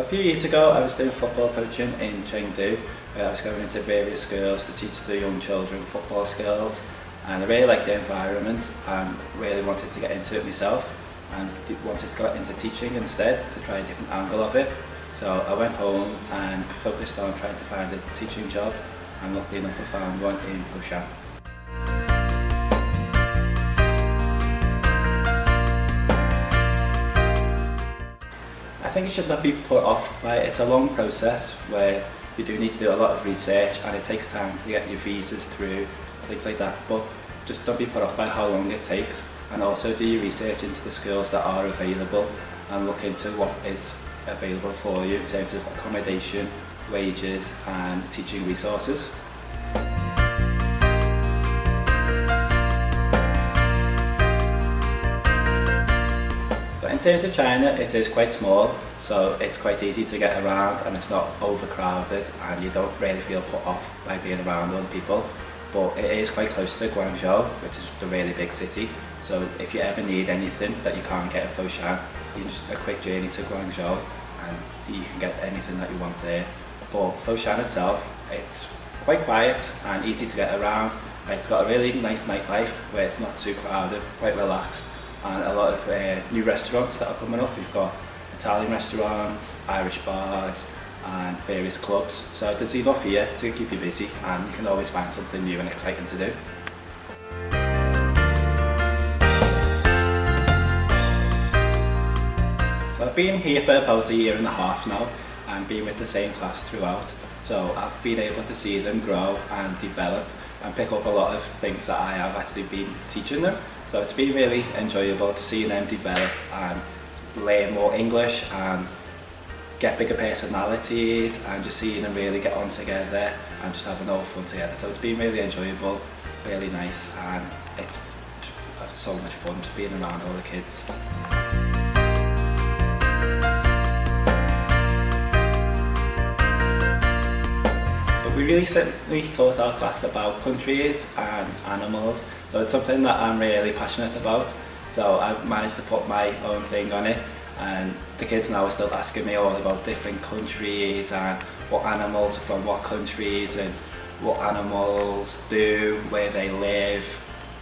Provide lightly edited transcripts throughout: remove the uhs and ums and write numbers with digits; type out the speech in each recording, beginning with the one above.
few years ago I was doing football coaching in Chengdu, where I was going into various schools to teach the young children football skills, and I really liked the environment and really wanted to get into it myself and wanted to go into teaching instead to try a different angle of it. So I went home and focused on trying to find a teaching job, and luckily enough I found one in Foshan. I think it should not be put off by it. It's a long process where you do need to do a lot of research and it takes time to get your visas through, things like that, but just don't be put off by how long it takes, and also do your research into the schools that are available and look into what is available for you in terms of accommodation, wages and teaching resources. In terms of China, it is quite small, so it's quite easy to get around and it's not overcrowded and you don't really feel put off by being around other people. But it is quite close to Guangzhou, which is the really big city, so if you ever need anything that you can't get in Foshan, you can just a quick journey to Guangzhou and you can get anything that you want there. But Foshan itself, it's quite quiet and easy to get around. It's got a really nice nightlife where it's not too crowded, quite relaxed, and a lot of new restaurants that are coming up. We've got Italian restaurants, Irish bars and various clubs, so there's enough here to keep you busy and you can always find something new and exciting to do. So I've been here for about a year and a half now and been with the same class throughout, so I've been able to see them grow and develop and pick up a lot of things that I have actually been teaching them. So it's been really enjoyable to see them develop and learn more English and get bigger personalities and just seeing them really get on together and just having all fun together. So it's been really enjoyable, really nice, and it's just so much fun just being around all the kids. We recently taught our class about countries and animals, so it's something that I'm really passionate about. So I've managed to put my own thing on it, and the kids now are still asking me all about different countries and what animals are from what countries and what animals do, where they live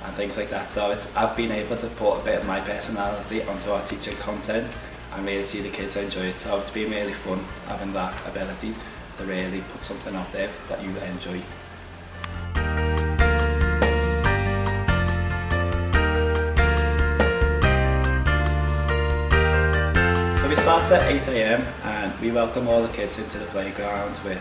and things like that. So I've been able to put a bit of my personality onto our teaching content and really see the kids enjoy it. So it's been really fun having that ability to really put something out there that you enjoy. So we start at 8 AM and we welcome all the kids into the playground with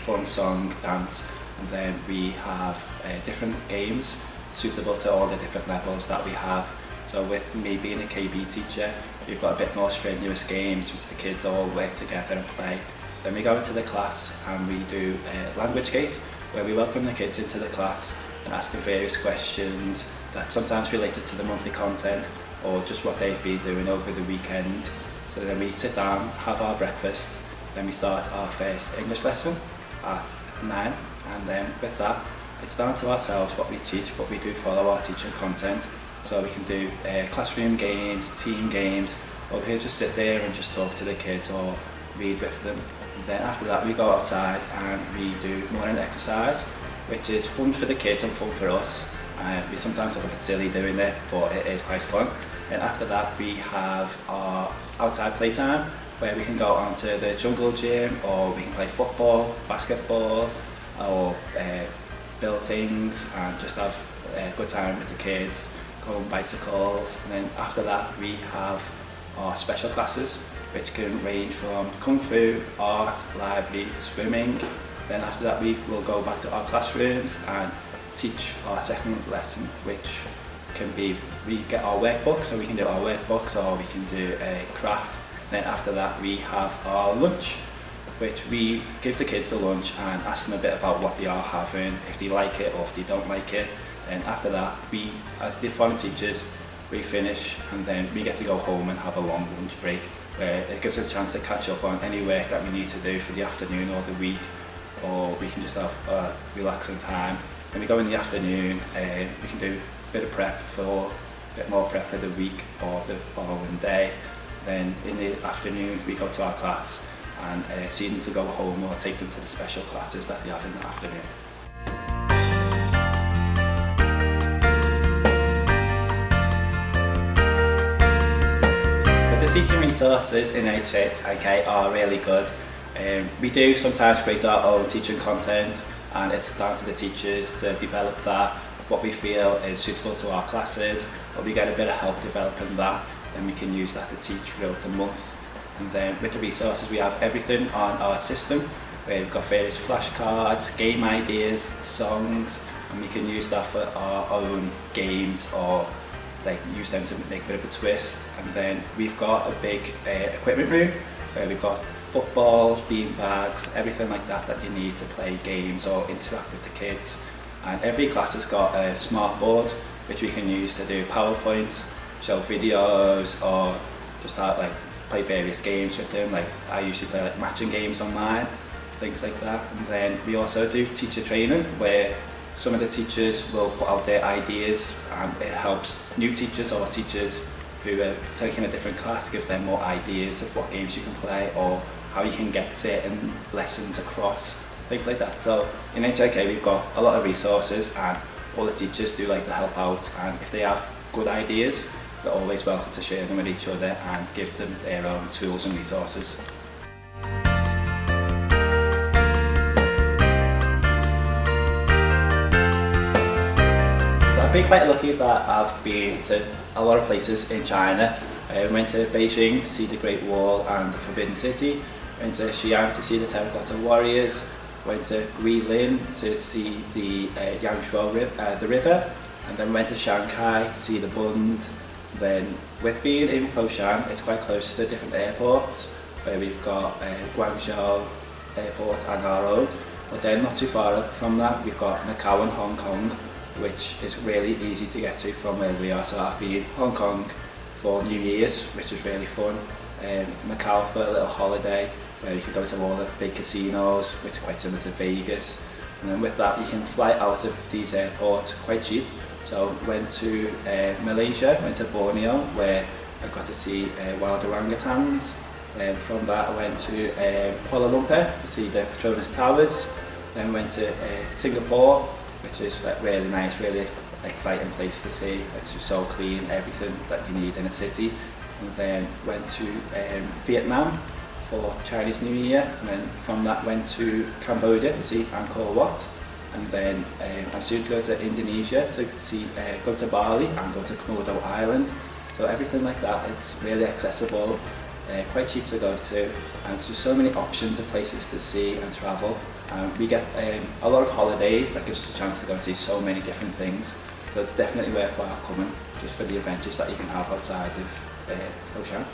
fun song, dance, and then we have different games suitable to all the different levels that we have. So with me being a KB teacher, we've got a bit more strenuous games which the kids all work together and play. Then we go into the class and we do a language gate where we welcome the kids into the class and ask them various questions that sometimes related to the monthly content or just what they've been doing over the weekend. So then we sit down, have our breakfast, then we start our first English lesson at 9, and then with that it's down to ourselves what we teach, but we do follow our teaching content. So we can do classroom games, team games, or we can just sit there and just talk to the kids or read with them. And then after that we go outside and we do morning exercise, which is fun for the kids and fun for us. We sometimes look a bit silly doing it, but it is quite fun. And after that we have our outside playtime where we can go onto the jungle gym, or we can play football, basketball, or build things and just have a good time with the kids, go on bicycles. And then after that we have our special classes, which can range from kung fu, art, library, swimming. Then after that we will go back to our classrooms and teach our second lesson, which can be, we get our workbook, so we can do our workbooks or we can do a craft. Then after that we have our lunch, which we give the kids the lunch and ask them a bit about what they are having, if they like it or if they don't like it. And after that we, as the foreign teachers, we finish and then we get to go home and have a long lunch break, where it gives us a chance to catch up on any work that we need to do for the afternoon or the week, or we can just have a relaxing time. When we go in the afternoon, we can do a bit of prep for, a bit more prep for the week or the following day. Then in the afternoon we go to our class and see them to go home or take them to the special classes that they have in the afternoon. So the teaching resources in HIK are really good. We do sometimes create our own teaching content, and it's down to the teachers to develop that, what we feel is suitable to our classes, but we get a bit of help developing that, and we can use that to teach throughout the month. And then with the resources, we have everything on our system, where we've got various flashcards, game ideas, songs, and we can use that for our own games, or like use them to make a bit of a twist. And then we've got a big equipment room where we've got footballs, bean bags, everything like that that you need to play games or interact with the kids. And every class has got a smart board which we can use to do PowerPoints, show videos, or just play various games with them. Like I usually play like matching games online, things like that. And then we also do teacher training, where some of the teachers will put out their ideas, and it helps new teachers or teachers who are taking a different class, gives them more ideas of what games you can play or how you can get certain lessons across, things like that. So in HIK we've got a lot of resources, and all the teachers do like to help out, and if they have good ideas, they're always welcome to share them with each other and give them their own tools and resources. I've been quite lucky that I've been to a lot of places in China. I went to Beijing to see the Great Wall and the Forbidden City, went to Xi'an to see the Terracotta Warriors, went to Guilin to see the Yangshuo the river, and then went to Shanghai to see the Bund. Then with being in Foshan, it's quite close to different airports, where we've got Guangzhou Airport and our own, but then not too far from that we've got Macau and Hong Kong, which is really easy to get to from where we are. So I've been in Hong Kong for New Year's, which was really fun, Macau for a little holiday, where you can go to all the big casinos, which is quite similar to Vegas. And then with that you can fly out of these airports quite cheap. So went to Malaysia, went to Borneo, where I got to see wild orangutans. From that I went to Kuala Lumpur to see the Petronas Towers. Then went to Singapore, which is really nice, really exciting place to see. It's just so clean, everything that you need in a city. And then went to Vietnam for Chinese New Year, and then from that went to Cambodia to see Angkor Wat. And then I'm soon to go to Indonesia to see, go to Bali and go to Komodo Island. So everything like that, it's really accessible, quite cheap to go to, and there's just so many options of places to see and travel. We get a lot of holidays that gives us a chance to go and see so many different things. So it's definitely worthwhile coming, just for the adventures that you can have outside of Foshan.